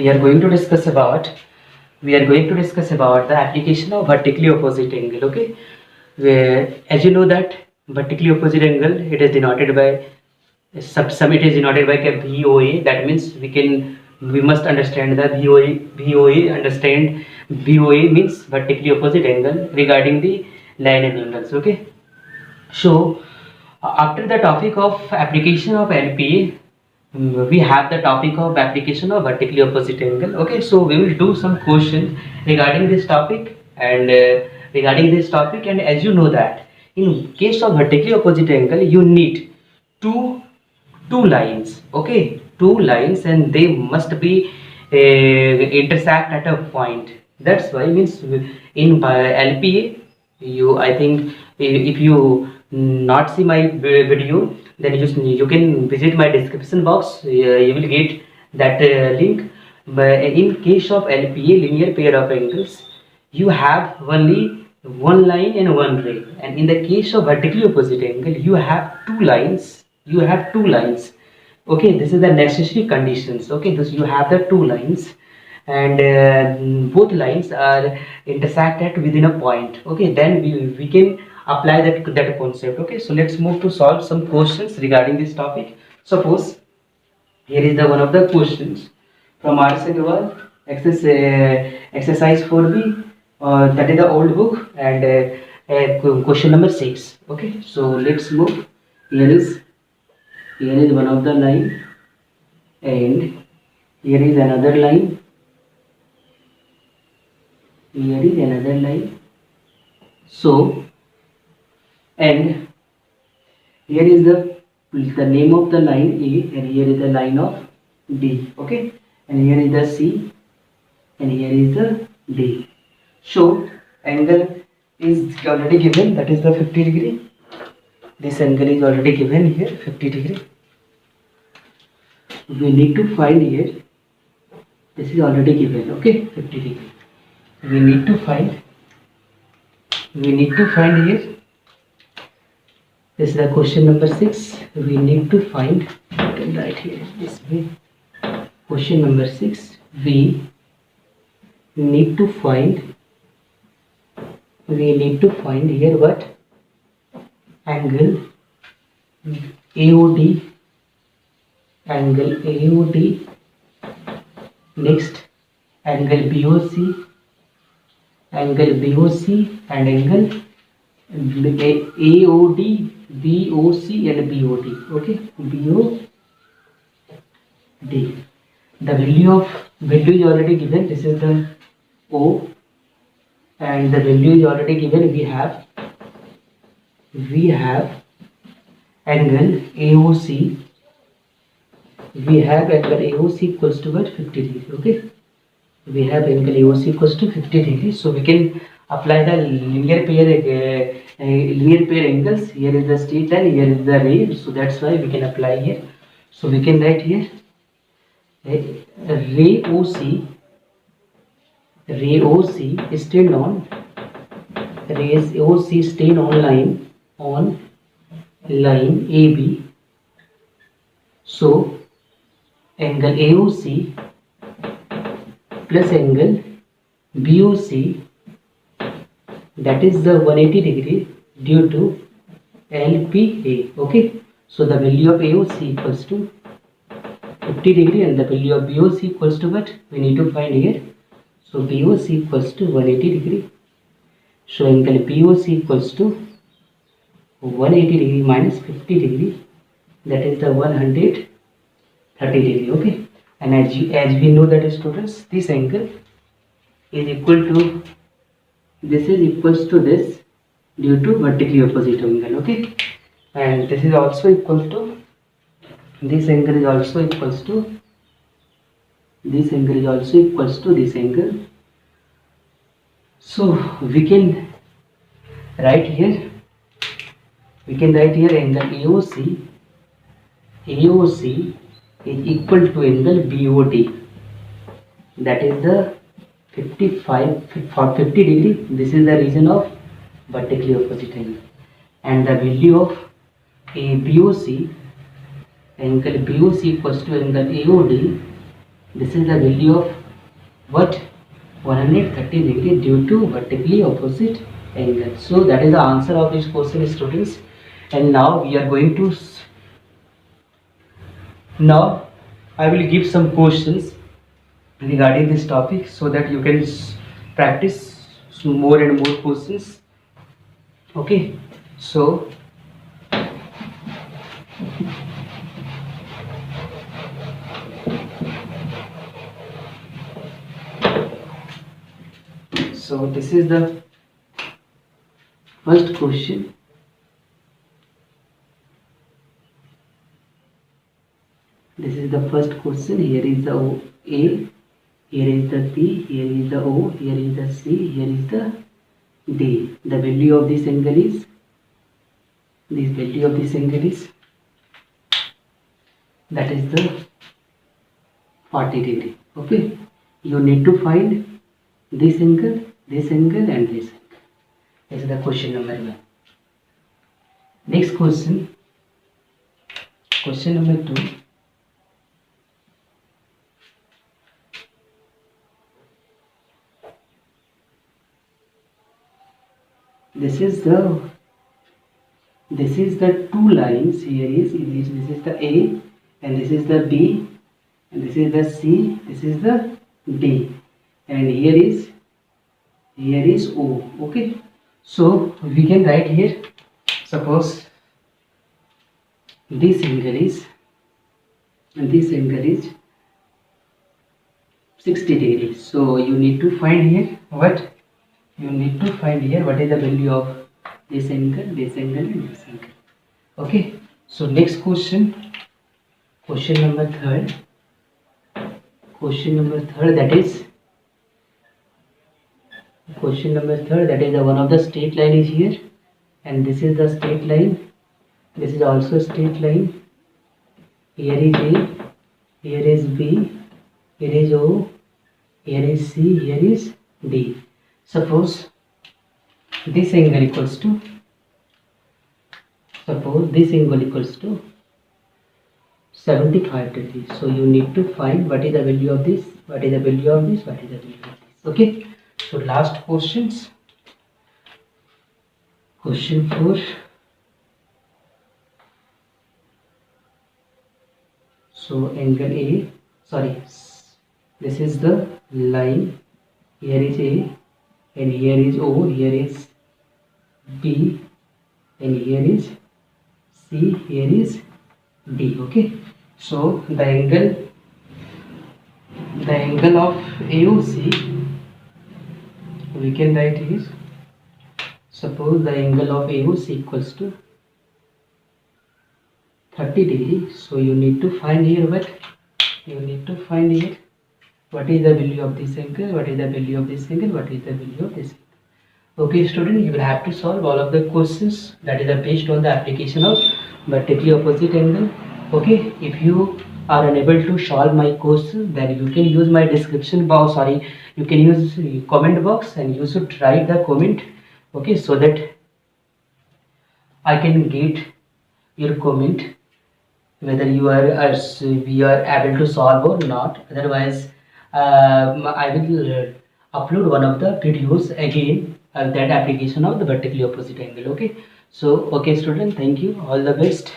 we are going to discuss about the application of vertically opposite angle. Okay, where as you know that vertically opposite angle, it is denoted by it is denoted by VOA. That means we must understand the VOA. Understand VOA means vertically opposite angle regarding the line and angles. Okay, so after the topic of application of LPA, we have the topic of application of vertically opposite angle. Okay, so we will do some questions regarding this topic and as you know that in case of vertically opposite angle, you need two two lines. Okay, two lines, and they must be intersect at a point. That's why means in LPA, you I think if you not see my video, then you can visit my description box. You will get that link. But in case of LPA, linear pair of angles, you have only one line and one ray, and in the case of vertically opposite angle, you have two lines. Okay, this is the necessary conditions. Okay, this you have the two lines, and both lines are intersected within a point. Okay, then we can apply that concept. Okay, so let's move to solve some questions regarding this topic. Suppose here is the one of the questions from R.S. Agarwal, exercise 4B, that is the old book, and question number 6. Okay, so let's move. Here is one of the line, and here is another line. Here is another line. So, and here is the name of the line A, and here is the line of D. Okay, and here is the C, and here is the D. So angle is already given, that is the 50 degree. This angle is already given here, 50 degree. We need to find here, this is already given. Okay, 50 degree. We need to find here, this is the question number 6. We need to find, I can write here this way. Question number 6, we need to find here what? Angle AOD, next angle BOC, and angle AOD, BOC and BOD. Okay, BOD. The value is already given. This is the O, and the value is already given. We have angle AOC. We have angle AOC equals to what? 50 degree. Okay, we have angle AOC equals to 50 degree. So we can apply the linear pair angles. Here is the straight line, here is the ray. So that's why we can apply here. So we can write here ray OC stand on line AB. So angle AOC plus angle BOC, that is the 180 degree due to LPA. Okay, so the value of AOC equals to 50 degree and the value of BOC equals to what? We need to find here. So BOC equals to 180 degree. So angle BOC equals to 180 degree minus 50 degree, that is the 130 degree. Okay, and as we know that students, this angle is equal to this due to vertically opposite angle. Okay, and this is also equal to this angle is also equals to this angle. So we can write here angle AOC is equal to angle BOD, that is the 50 degree. This is the region of vertically opposite angle, and the value of BOC, angle BOC equals to angle AOD, This is the value of what? 130 degree due to vertically opposite angle. So that is the answer of this question, students. And now we are going to now I will give some questions regarding this topic so that you can practice some more and more questions. Okay, so this is the first question. This is the first question. Here is the A, here is the P, here is the O, here is the C, here is the D. The value of this angle is, that is the 40 degree. Okay, you need to find this angle, and this angle. This is the question number 1. Next question number 2. This is the two lines. Here is this is the A, and this is the B, and this is the C, this is the D, and here is O. Okay, so we can write here, suppose this angle is, and this angle is 60 degrees. So you need to find here what? You need to find here what is the value of this angle, and this angle. Okay, so next question number 3. That is the one of the straight line is here, and this is the straight line, this is also a straight line. Here is A, here is B, here is O, here is C, here is D. Suppose this angle equals to 75 degrees. So you need to find what is the value of this, what is the value of this, what is the value of this. Okay, so last question 4. So angle A, this is the line. Here is A, and here is O, here is B, and here is C, here is D. Okay, so the angle of AOC, we can write is, suppose the angle of AOC equals to 30 degrees. So you need to find here what? What is the value of this angle, what is the value of this angle, what is the value of this angle. Okay student, you will have to solve all of the questions that is based on the application of vertically opposite angle. Okay, if you are unable to solve my question, then you can use my description box, you can use comment box, and you should write the comment. Okay, so that I can get your comment whether we are able to solve or not. Otherwise I will upload one of the videos again that application of the vertically opposite angle. Okay, so okay student, thank you, all the best.